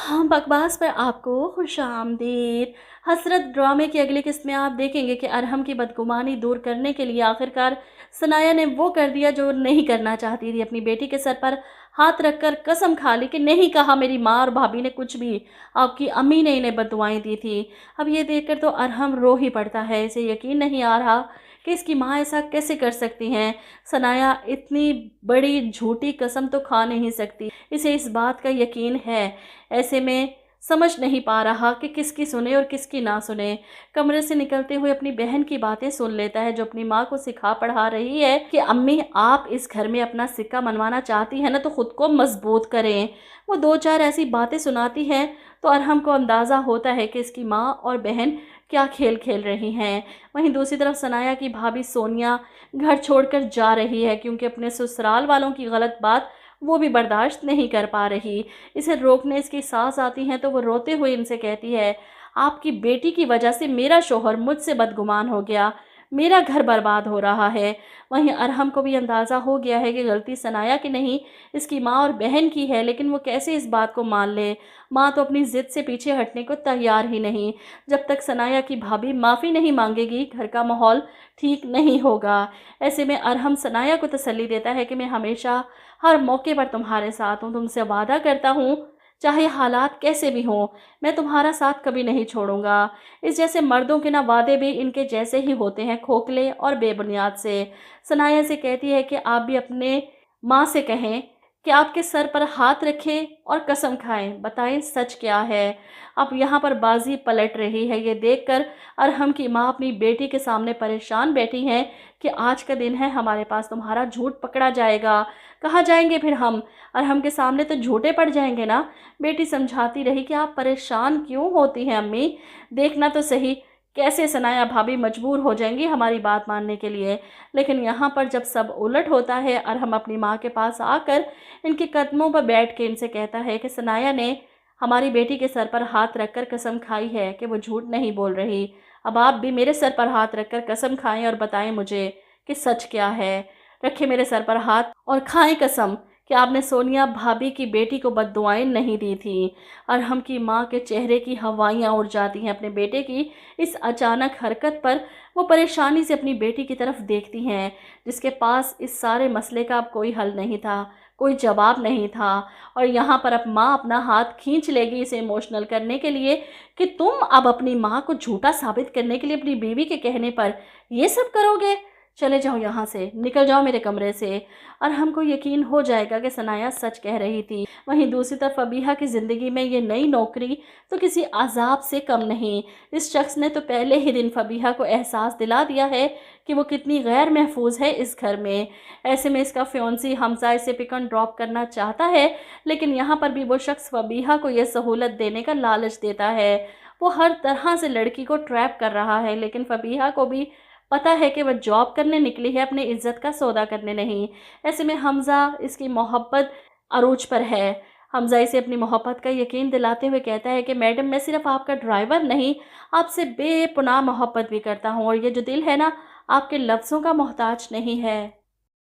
हाँ, बकवास पर आपको खुशामदीद। हसरत ड्रामे की अगली किस्त में आप देखेंगे कि अरहम की बदगुमानी दूर करने के लिए आखिरकार सनाया ने वो कर दिया जो नहीं करना चाहती थी। अपनी बेटी के सर पर हाथ रखकर कसम खा ली कि नहीं कहा मेरी माँ और भाभी ने कुछ भी, आपकी अम्मी ने इन्हें बददुआएं दी थी। अब ये देखकर तो अरहम रो ही पड़ता है। इसे यकीन नहीं आ रहा कि इसकी माँ ऐसा कैसे कर सकती हैं। सनाया इतनी बड़ी झूठी कसम तो खा नहीं सकती, इसे इस बात का यकीन है। ऐसे में समझ नहीं पा रहा कि किसकी सुने और किसकी ना सुने। कमरे से निकलते हुए अपनी बहन की बातें सुन लेता है, जो अपनी माँ को सिखा पढ़ा रही है कि अम्मी आप इस घर में अपना सिक्का मनवाना चाहती हैं ना, तो खुद को मजबूत करें। वो दो चार ऐसी बातें सुनाती हैं तो अरहम को अंदाज़ा होता है कि इसकी माँ और बहन क्या खेल खेल रही हैं। वहीं दूसरी तरफ सनाया की भाभी सोनिया घर छोड़कर जा रही है, क्योंकि अपने ससुराल वालों की गलत बात वो भी बर्दाश्त नहीं कर पा रही। इसे रोकने इसकी सास आती हैं तो वो रोते हुए इनसे कहती है, आपकी बेटी की वजह से मेरा शोहर मुझसे बदगुमान हो गया, मेरा घर बर्बाद हो रहा है। वहीं अरहम को भी अंदाज़ा हो गया है कि गलती सनाया की नहीं, इसकी माँ और बहन की है, लेकिन वो कैसे इस बात को मान ले। माँ तो अपनी ज़िद से पीछे हटने को तैयार ही नहीं। जब तक सनाया की भाभी माफ़ी नहीं मांगेगी, घर का माहौल ठीक नहीं होगा। ऐसे में अरहम सनाया को तसल्ली देता है कि मैं हमेशा हर मौके पर तुम्हारे साथ हूँ, तुमसे वादा करता हूँ चाहे हालात कैसे भी हों, मैं तुम्हारा साथ कभी नहीं छोड़ूंगा। इस जैसे मर्दों के ना वादे भी इनके जैसे ही होते हैं, खोखले और बेबुनियाद से। सनाया से कहती है कि आप भी अपने माँ से कहें कि आपके सर पर हाथ रखें और कसम खाएं, बताएं सच क्या है। अब यहाँ पर बाजी पलट रही है। ये देखकर अरहम की माँ अपनी बेटी के सामने परेशान बैठी हैं कि आज का दिन है, हमारे पास तुम्हारा झूठ पकड़ा जाएगा। कहाँ जाएंगे फिर हम? अरहम के सामने तो झूठे पड़ जाएंगे ना। बेटी समझाती रही कि आप परेशान क्यों होती हैं अम्मी, देखना तो सही कैसे सनाया भाभी मजबूर हो जाएंगी हमारी बात मानने के लिए। लेकिन यहाँ पर जब सब उलट होता है, अरहम अपनी माँ के पास आकर इनके कदमों पर बैठ के इनसे कहता है कि सनाया ने हमारी बेटी के सर पर हाथ रखकर कसम खाई है कि वो झूठ नहीं बोल रही। अब आप भी मेरे सर पर हाथ रखकर कसम खाएं और बताएं मुझे कि सच क्या है। रखे मेरे सर पर हाथ और खाएं कसम कि आपने सोनिया भाभी की बेटी को बद्दुआएं नहीं दी थी। अरहम की माँ के चेहरे की हवाइयाँ उड़ जाती हैं अपने बेटे की इस अचानक हरकत पर। वो परेशानी से अपनी बेटी की तरफ देखती हैं, जिसके पास इस सारे मसले का अब कोई हल नहीं था, कोई जवाब नहीं था। और यहाँ पर अब माँ अपना हाथ खींच लेगी इसे इमोशनल करने के लिए कि तुम अब अपनी माँ को झूठा साबित करने के लिए अपनी बीवी के कहने पर ये सब करोगे? चले जाओ यहाँ से, निकल जाओ मेरे कमरे से। और हमको यकीन हो जाएगा कि सनाया सच कह रही थी। वहीं दूसरी तरफ फबीहा की ज़िंदगी में ये नई नौकरी तो किसी अजाब से कम नहीं। इस शख्स ने तो पहले ही दिन फबीहा को एहसास दिला दिया है कि वो कितनी गैर महफूज है इस घर में। ऐसे में इसका फ्योंसी हमजा इसे पिक एंड ड्रॉप करना चाहता है, लेकिन यहाँ पर भी वो शख्स फबीहा को यह सहूलत देने का लालच देता है। वो हर तरह से लड़की को ट्रैप कर रहा है, लेकिन फबीहा को भी पता है कि वह जॉब करने निकली है, अपनी इज्जत का सौदा करने नहीं। ऐसे में हमज़ा इसकी मोहब्बत अरूज पर है। हमज़ा इसे अपनी मोहब्बत का यकीन दिलाते हुए कहता है कि मैडम मैं सिर्फ आपका ड्राइवर नहीं, आपसे बेपनाह मोहब्बत भी करता हूँ, और ये जो दिल है ना, आपके लफ्ज़ों का मोहताज नहीं है।